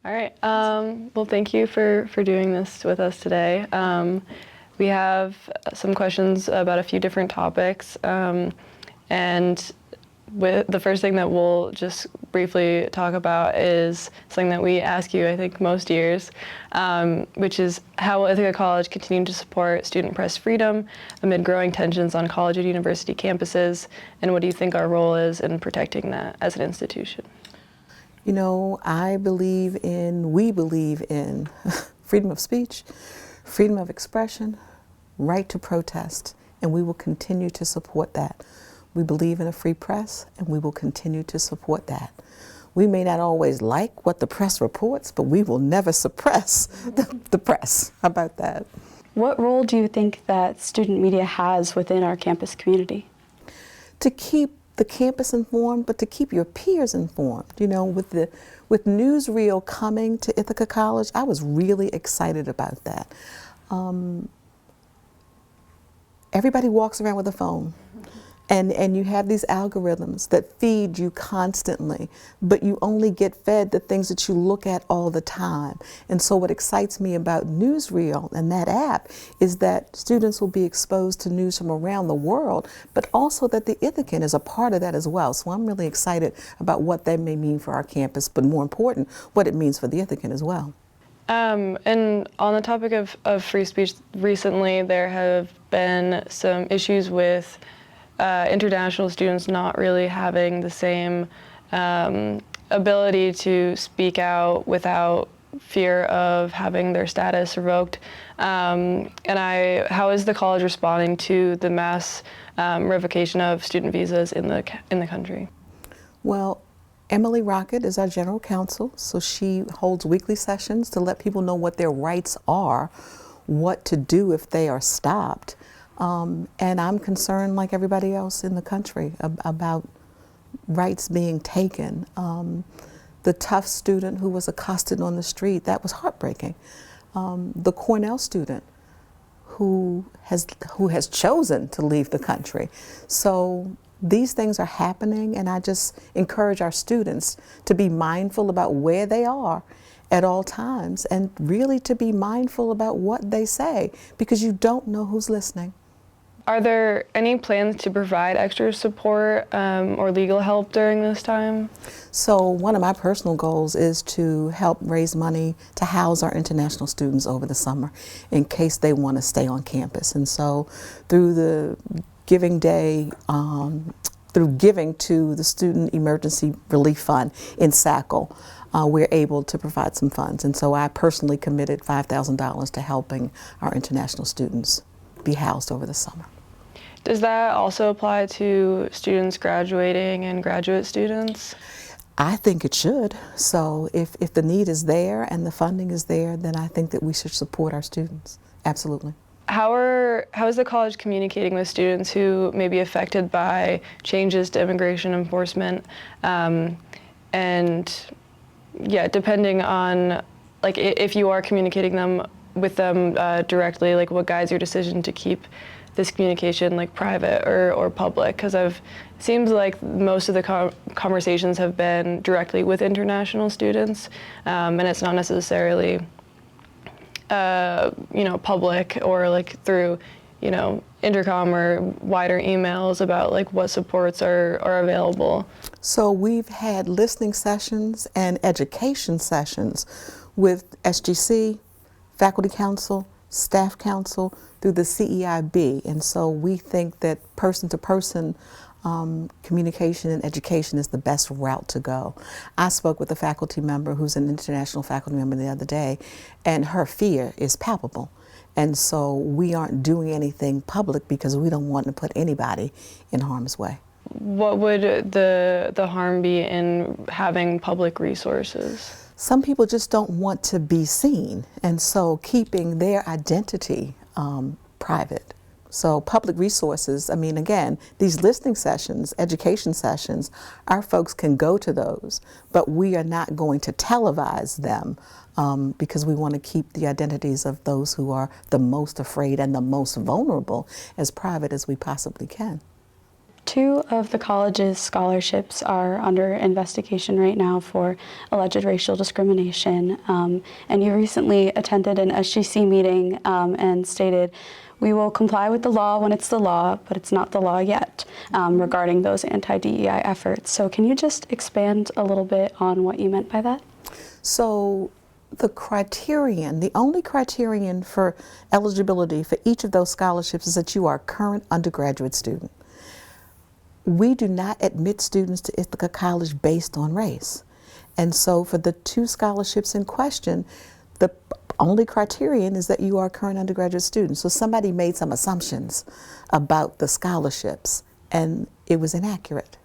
All right. Well, thank you for doing this with us today. We have some questions about a few different topics, and the first thing that we'll just briefly talk about is something that we ask you, I think, most years, which is how will Ithaca College continue to support student press freedom amid growing tensions on college and university campuses, and what do you think our role is in protecting that as an institution? You know, we believe in freedom of speech, freedom of expression, right to protest, and we will continue to support that. We believe in a free press, and we will continue to support that. We may not always like what the press reports, but we will never suppress the press. How about that? What role do you think that student media has within our campus community? To keep the campus informed, but to keep your peers informed. You know, with newsreel coming to Ithaca College, I was really excited about that. Everybody walks around with a phone, and you have these algorithms that feed you constantly, but you only get fed the things that you look at all the time. And so what excites me about newsreel and that app is that students will be exposed to news from around the world, but also that the Ithacan is a part of that as well. So I'm really excited about what that may mean for our campus, but more important, what it means for the Ithacan as well. And on the topic of free speech, recently there have been some issues with international students not really having the same ability to speak out without fear of having their status revoked. How is the college responding to the mass revocation of student visas in the country? Well, Emily Rocket is our general counsel, so she holds weekly sessions to let people know what their rights are, what to do if they are stopped. And I'm concerned, like everybody else in the country, about rights being taken. The tough student who was accosted on the street, that was heartbreaking. The Cornell student who has chosen to leave the country. So these things are happening, and I just encourage our students to be mindful about where they are at all times, and really to be mindful about what they say, because you don't know who's listening. Are there any plans to provide extra support or legal help during this time? So one of my personal goals is to help raise money to house our international students over the summer in case they want to stay on campus. And so through the Giving Day, through giving to the Student Emergency Relief Fund in SACL, we're able to provide some funds. And so I personally committed $5,000 to helping our international students be housed over the summer. Does that also apply to students graduating and graduate students? I think it should. So if the need is there and the funding is there, then I think that we should support our students. Absolutely. How is the college communicating with students who may be affected by changes to immigration enforcement? And yeah, depending on, like, if you are communicating with them directly, like, what guides your decision to keep this communication like private or public? Because it seems like most of the conversations have been directly with international students, and it's not necessarily public or like through intercom or wider emails about like what supports are available. So we've had listening sessions and education sessions with SGC, faculty council, staff council, through the CEIB, and so we think that person-to-person communication and education is the best route to go. I spoke with a faculty member who's an international faculty member the other day, and her fear is palpable. And so we aren't doing anything public because we don't want to put anybody in harm's way. What would the harm be in having public resources? Some people just don't want to be seen, and so keeping their identity private. So public resources, I mean, again, these listening sessions, education sessions, our folks can go to those, but we are not going to televise them because we want to keep the identities of those who are the most afraid and the most vulnerable as private as we possibly can. 2 of the college's scholarships are under investigation right now for alleged racial discrimination. And you recently attended an SGC meeting and stated, "We will comply with the law when it's the law, but it's not the law yet," regarding those anti-DEI efforts. So can you just expand a little bit on what you meant by that? So the only criterion for eligibility for each of those scholarships is that you are a current undergraduate student. We do not admit students to Ithaca College based on race. And so for the 2 scholarships in question, the only criterion is that you are a current undergraduate student. So somebody made some assumptions about the scholarships, and it was inaccurate.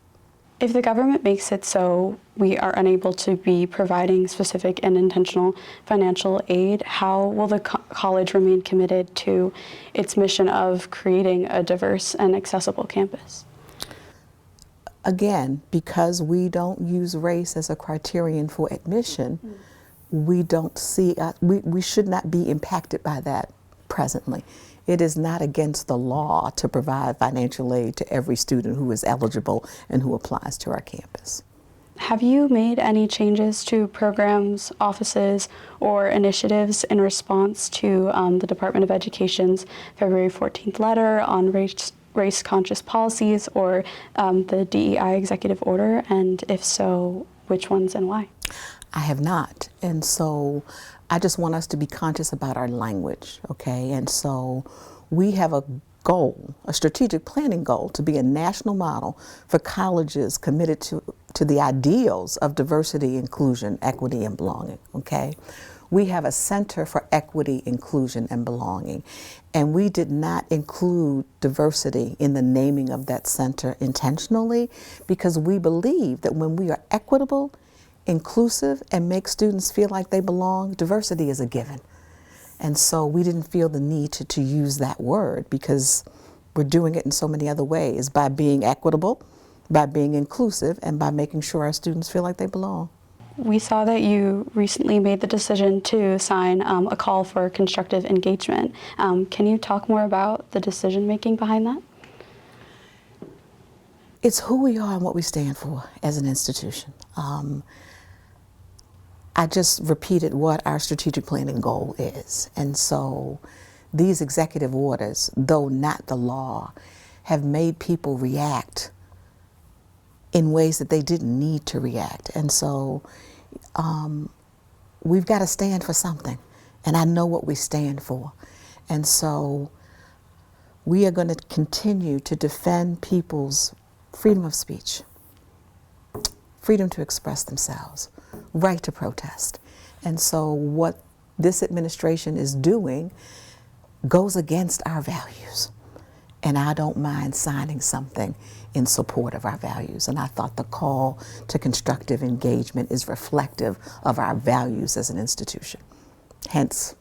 If the government makes it so we are unable to be providing specific and intentional financial aid, how will the college remain committed to its mission of creating a diverse and accessible campus? Again, because we don't use race as a criterion for admission, we don't see, we should not be impacted by that presently. It is not against the law to provide financial aid to every student who is eligible and who applies to our campus. Have you made any changes to programs, offices, or initiatives in response to the Department of Education's February 14th letter on race-conscious policies or the DEI executive order? And if so, which ones and why? I have not. And so I just want us to be conscious about our language, okay? And so we have a goal, a strategic planning goal, to be a national model for colleges committed to the ideals of diversity, inclusion, equity, and belonging, okay? We have a Center for Equity, Inclusion, and Belonging, and we did not include diversity in the naming of that center intentionally because we believe that when we are equitable, inclusive, and make students feel like they belong, diversity is a given. And so we didn't feel the need to use that word because we're doing it in so many other ways, by being equitable, by being inclusive, and by making sure our students feel like they belong. We saw that you recently made the decision to sign a call for constructive engagement. Can you talk more about the decision-making behind that? It's who we are and what we stand for as an institution. I just repeated what our strategic planning goal is. And so these executive orders, though not the law, have made people react in ways that they didn't need to react. And so we've got to stand for something. And I know what we stand for. And so we are going to continue to defend people's freedom of speech, freedom to express themselves, right to protest. And so what this administration is doing goes against our values. And I don't mind signing something in support of our values. And I thought the call to constructive engagement is reflective of our values as an institution. Hence,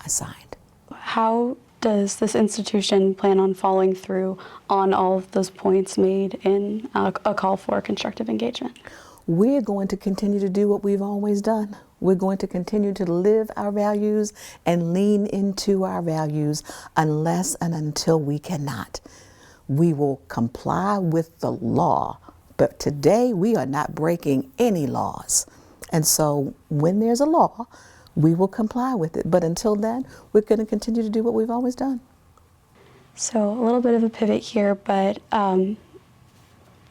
I signed. How does this institution plan on following through on all of those points made in a call for constructive engagement? We're going to continue to do what we've always done. We're going to continue to live our values and lean into our values unless and until we cannot. We will comply with the law, but today we are not breaking any laws. And so when there's a law, we will comply with it. But until then, we're going to continue to do what we've always done. So a little bit of a pivot here, but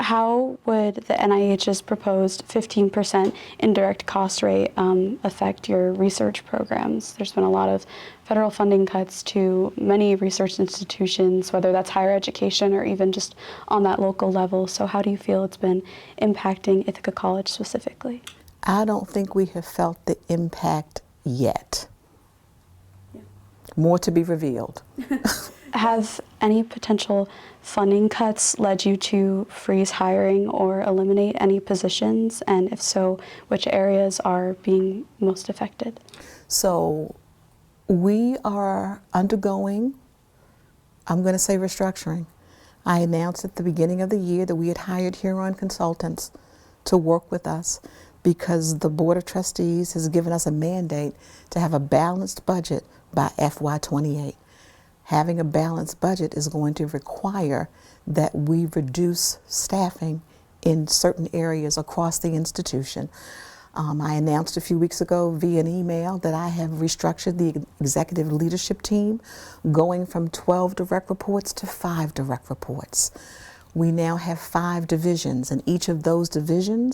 how would the NIH's proposed 15% indirect cost rate affect your research programs? There's been a lot of federal funding cuts to many research institutions, whether that's higher education or even just on that local level. So how do you feel it's been impacting Ithaca College specifically? I don't think we have felt the impact yet. Yeah. More to be revealed. Have any potential funding cuts led you to freeze hiring or eliminate any positions? And if so, which areas are being most affected? So we are undergoing, I'm going to say, restructuring. I announced at the beginning of the year that we had hired Huron consultants to work with us because the Board of Trustees has given us a mandate to have a balanced budget by FY28. having a balanced budget is going to require that we reduce staffing in certain areas across the institution. I announced a few weeks ago via an email that I have restructured the executive leadership team, going from 12 direct reports to 5 direct reports. We now have 5 divisions, and each division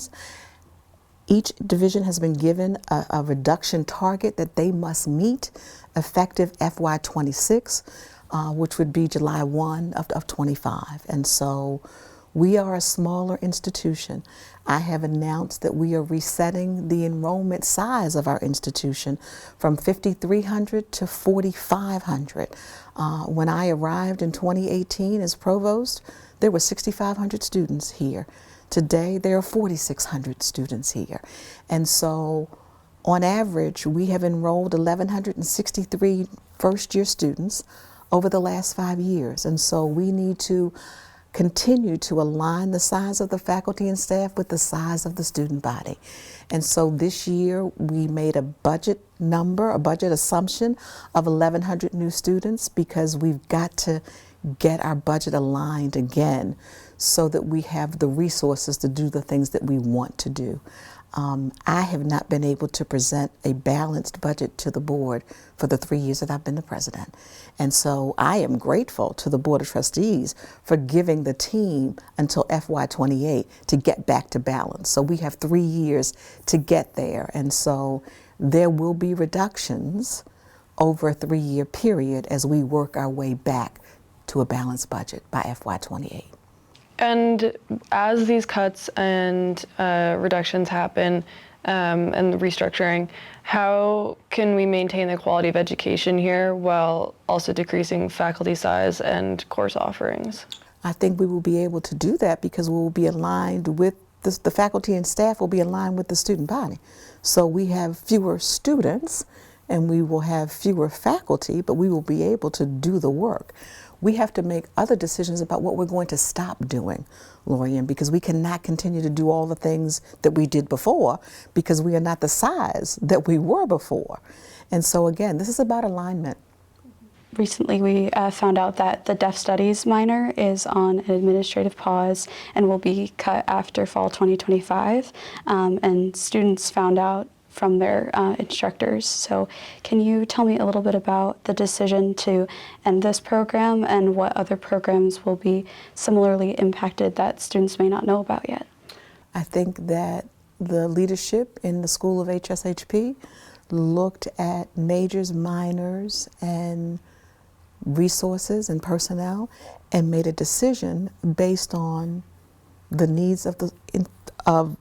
has been given a reduction target that they must meet effective FY26, which would be July 1 of 25. And so we are a smaller institution. I have announced that we are resetting the enrollment size of our institution from 5,300 to 4,500. When I arrived in 2018 as provost, there were 6,500 students here. Today, there are 4,600 students here. And so, on average, we have enrolled 1,163 first-year students over the last 5 years. And so we need to continue to align the size of the faculty and staff with the size of the student body. And so this year we made a budget assumption of 1,100 new students, because we've got to get our budget aligned again so that we have the resources to do the things that we want to do. I have not been able to present a balanced budget to the board for the 3 years that I've been the president. And so I am grateful to the Board of Trustees for giving the team until FY28 to get back to balance. So we have 3 years to get there. And so there will be reductions over a 3-year period as we work our way back to a balanced budget by FY28. And as these cuts and reductions happen and the restructuring, how can we maintain the quality of education here while also decreasing faculty size and course offerings? I think we will be able to do that because we will be aligned with the faculty and staff will be aligned with the student body. So we have fewer students and we will have fewer faculty, but we will be able to do the work. We have to make other decisions about what we're going to stop doing, Lorien, because we cannot continue to do all the things that we did before because we are not the size that we were before. And so again, this is about alignment. Recently, we found out that the deaf studies minor is on an administrative pause and will be cut after fall 2025. And students found out from their instructors. So can you tell me a little bit about the decision to end this program and what other programs will be similarly impacted that students may not know about yet? I think that the leadership in the School of HSHP looked at majors, minors, and resources and personnel and made a decision based on the needs of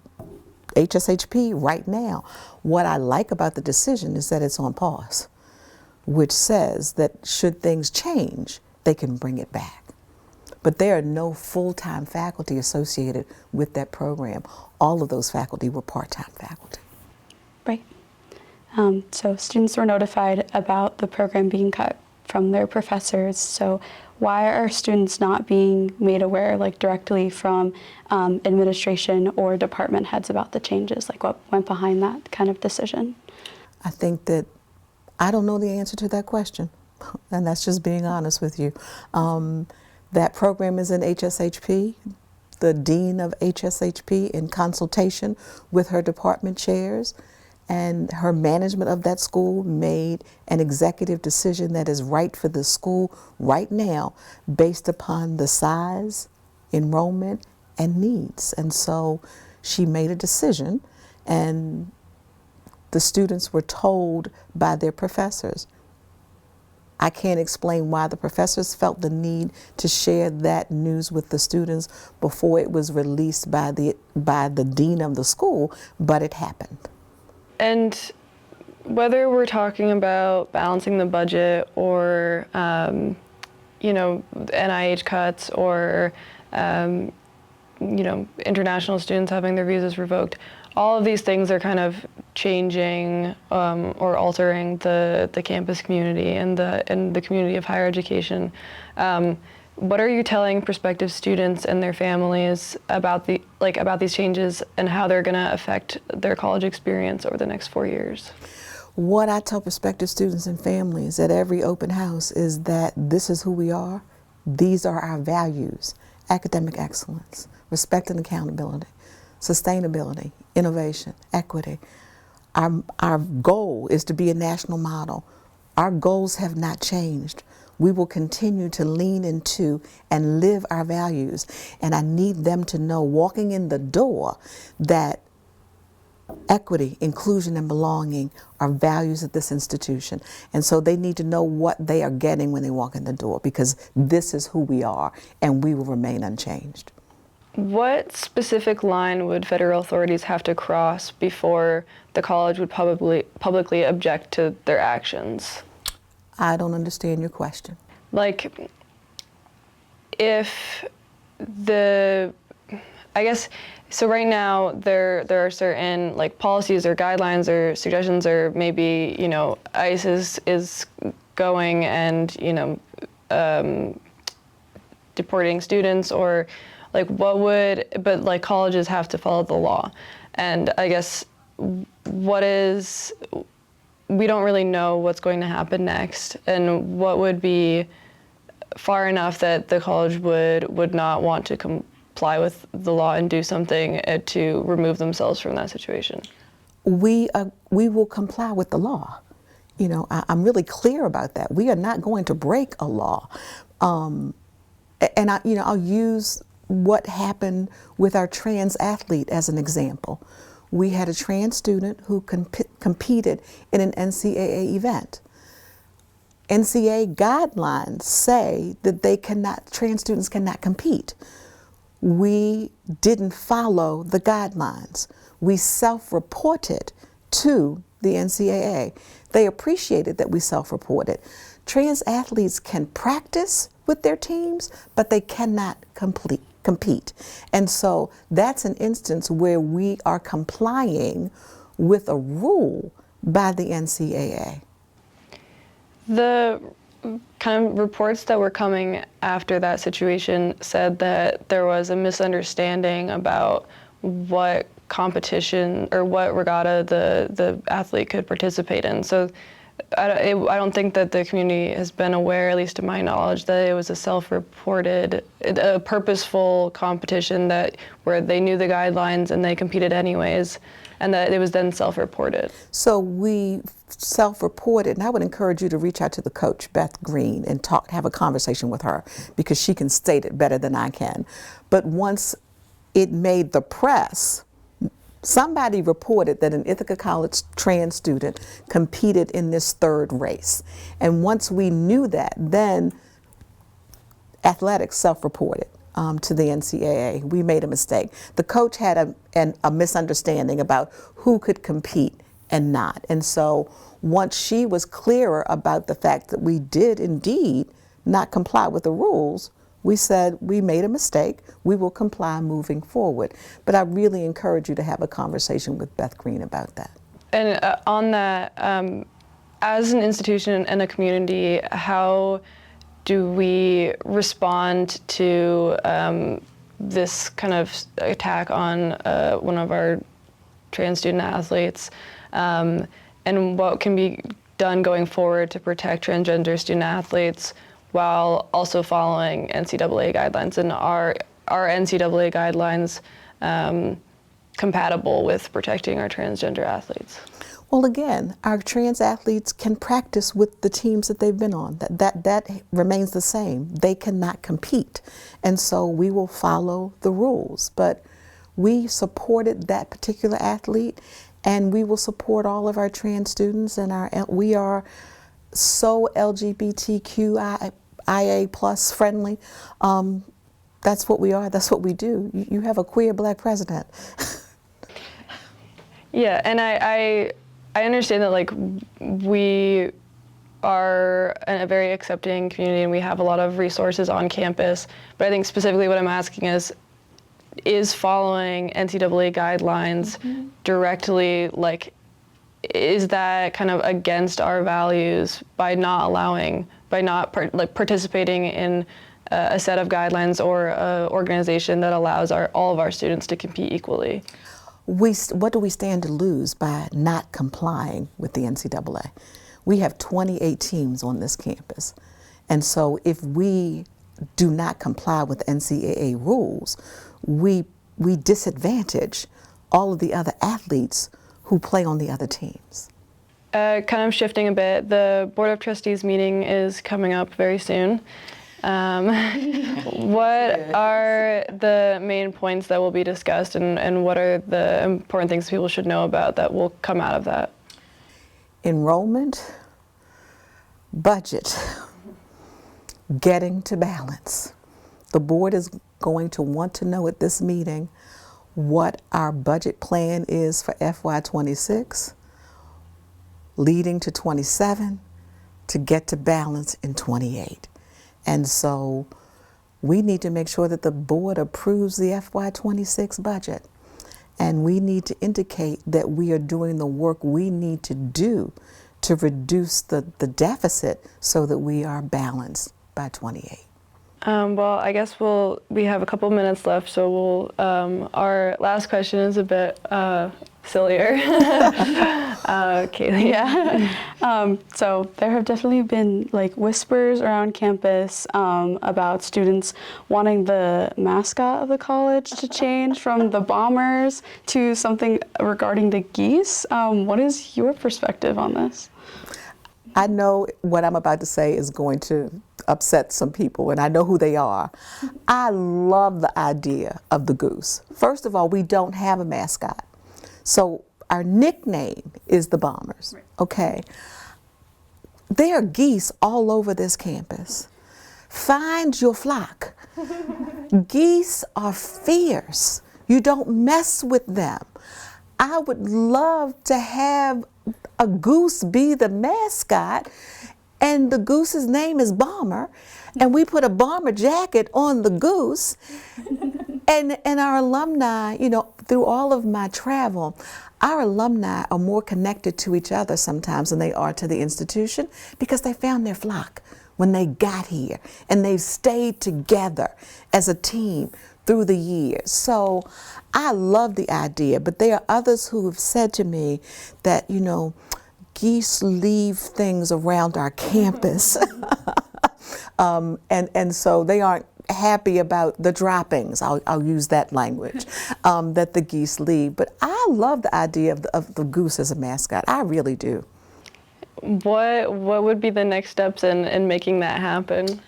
HSHP right now. What I like about the decision is that it's on pause, which says that should things change, they can bring it back. But there are no full-time faculty associated with that program. All of those faculty were part-time faculty. Right. So students were notified about the program being cut from their professors. So why are students not being made aware, like directly from administration or department heads about the changes? Like what went behind that kind of decision? I think that I don't know the answer to that question, and that's just being honest with you. That program is in HSHP. The dean of HSHP, in consultation with her department chairs and her management of that school, made an executive decision that is right for the school right now based upon the size, enrollment, and needs. And so she made a decision, and the students were told by their professors. I can't explain why the professors felt the need to share that news with the students before it was released by the dean of the school, but it happened. And whether we're talking about balancing the budget or, NIH cuts or, international students having their visas revoked, all of these things are kind of changing or altering the campus community and the community of higher education. What are you telling prospective students and their families about these changes and how they're going to affect their college experience over the next 4 years? What I tell prospective students and families at every open house is that this is who we are. These are our values: academic excellence, respect and accountability, sustainability, innovation, equity. Our goal is to be a national model. Our goals have not changed. We will continue to lean into and live our values. And I need them to know, walking in the door, that equity, inclusion, and belonging are values at this institution. And so they need to know what they are getting when they walk in the door, because this is who we are, and we will remain unchanged. What specific line would federal authorities have to cross before the college would publicly object to their actions? I don't understand your question. Like, if I guess, so right now there are certain like policies or guidelines or suggestions, or maybe, ICE is going and, deporting students, or like but like colleges have to follow the law. And I guess we don't really know what's going to happen next, and what would be far enough that the college would not want to comply with the law and do something to remove themselves from that situation. We will comply with the law. I'm really clear about that. We are not going to break a law. And I'll use what happened with our trans athlete as an example. We had a trans student who competed in an NCAA event. NCAA guidelines say that trans students cannot compete. We didn't follow the guidelines. We self-reported to the NCAA. They appreciated that we self-reported. Trans athletes can practice with their teams, but they cannot compete. And so that's an instance where we are complying with a rule by the NCAA. The kind of reports that were coming after that situation said that there was a misunderstanding about what competition or what regatta the athlete could participate in. So I don't think that the community has been aware, at least to my knowledge, that it was a self-reported, a purposeful competition where they knew the guidelines and they competed anyways, and that it was then self-reported. So we self-reported, and I would encourage you to reach out to the coach, Beth Green, and have a conversation with her, because she can state it better than I can. But once it made the press, somebody reported that an Ithaca College trans student competed in this third race. And once we knew that, then athletics self-reported to the NCAA. We made a mistake. The coach had a misunderstanding about who could compete and not. And so once she was clearer about the fact that we did indeed not comply with the rules, we said we made a mistake. We will comply moving forward. But I really encourage you to have a conversation with Beth Green about that. And on that, as an institution and a community, how do we respond to this kind of attack on one of our trans student athletes? And what can be done going forward to protect transgender student athletes while also following NCAA guidelines? And are NCAA guidelines compatible with protecting our transgender athletes? Well, again, our trans athletes can practice with the teams that they've been on. That remains the same. They cannot compete. And so we will follow the rules. But we supported that particular athlete, and we will support all of our trans students. And we are so LGBTQIA plus friendly. That's what we are. That's what we do. You have a queer Black president. Yeah, and I understand that, like, we are a very accepting community and we have a lot of resources on campus, but I think specifically what I'm asking is following NCAA guidelines directly, like, is that kind of against our values by not participating in a set of guidelines or an organization that allows all of our students to compete equally? what do we stand to lose by not complying with the NCAA? We have 28 teams on this campus. And so if we do not comply with NCAA rules, we disadvantage all of the other athletes who play on the other teams. Kind of shifting a bit, the Board of Trustees meeting is coming up very soon. What are the main points that will be discussed, and what are the important things people should know about that will come out of that? Enrollment, budget, getting to balance. The board is going to want to know at this meeting what our budget plan is for FY26, leading to 27, to get to balance in 28. And so we need to make sure that the board approves the FY26 budget. And we need to indicate that we are doing the work we need to do to reduce the deficit so that we are balanced by 28. Well, I guess we have a couple minutes left, so our last question is a bit sillier. Kaeleigh. Yeah. So there have definitely been like whispers around campus about students wanting the mascot of the college to change from the bombers to something regarding the geese. What is your perspective on this? I know what I'm about to say is going to upset some people, and I know who they are. I love the idea of the goose. First of all, we don't have a mascot. So our nickname is the Bombers, okay? There are geese all over this campus. Find your flock. Geese are fierce. You don't mess with them. I would love to have a goose be the mascot, and the goose's name is Bomber, and we put a bomber jacket on the goose. And our alumni, you know, through all of my travel, our alumni are more connected to each other sometimes than they are to the institution because they found their flock when they got here, and they've stayed together as a team through the years. So I love the idea, but there are others who have said to me that, you know, geese leave things around our campus. And so they aren't happy about the droppings, I'll use that language, that the geese leave. But I love the idea of the goose as a mascot. I really do. What would be the next steps in making that happen?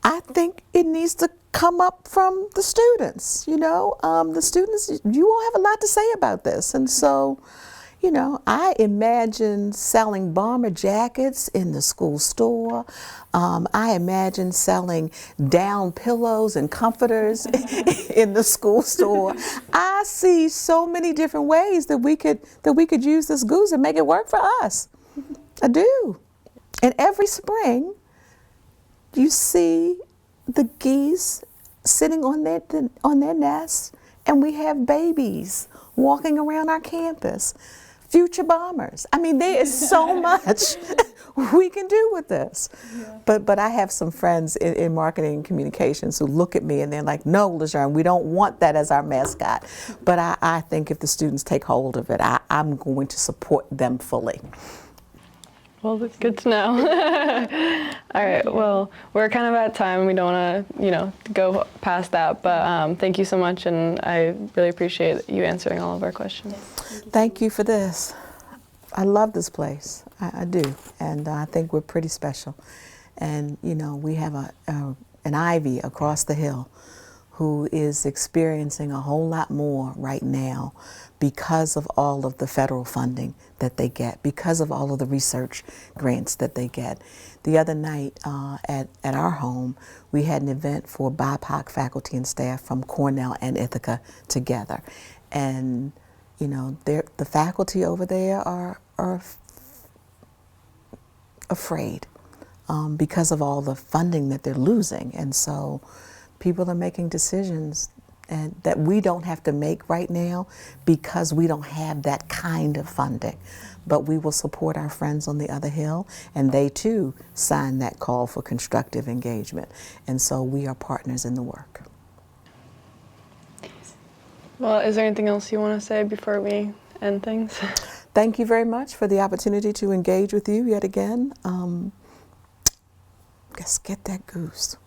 I think it needs to come up from the students. You know, the students, you all have a lot to say about this. And so, you know, I imagine selling bomber jackets in the school store. I imagine selling down pillows and comforters in the school store. I see so many different ways that we could use this goose and make it work for us. I do. And every spring, you see the geese sitting on their nests, and we have babies walking around our campus. Future bombers. I mean, there is so much we can do with this. Yeah. But I have some friends in marketing and communications who look at me and they're like, no, Lorien, we don't want that as our mascot. But I think if the students take hold of it, I'm going to support them fully. Well, that's good to know. All right, well, we're kind of at time. We don't want to, you know, go past that, but thank you so much, and I really appreciate you answering all of our questions. Thank you for this. I love this place. I do, and I think we're pretty special. And, you know, we have an Ivy across the hill who is experiencing a whole lot more right now because of all of the federal funding that they get, because of all of the research grants that they get. The other night at our home, we had an event for BIPOC faculty and staff from Cornell and Ithaca together. And, you know, the faculty over there are afraid because of all the funding that they're losing. And so people are making decisions and that we don't have to make right now because we don't have that kind of funding. But we will support our friends on the other hill, and they too signed that call for constructive engagement. And so we are partners in the work. Well, is there anything else you want to say before we end things? Thank you very much for the opportunity to engage with you yet again. Let's get that goose.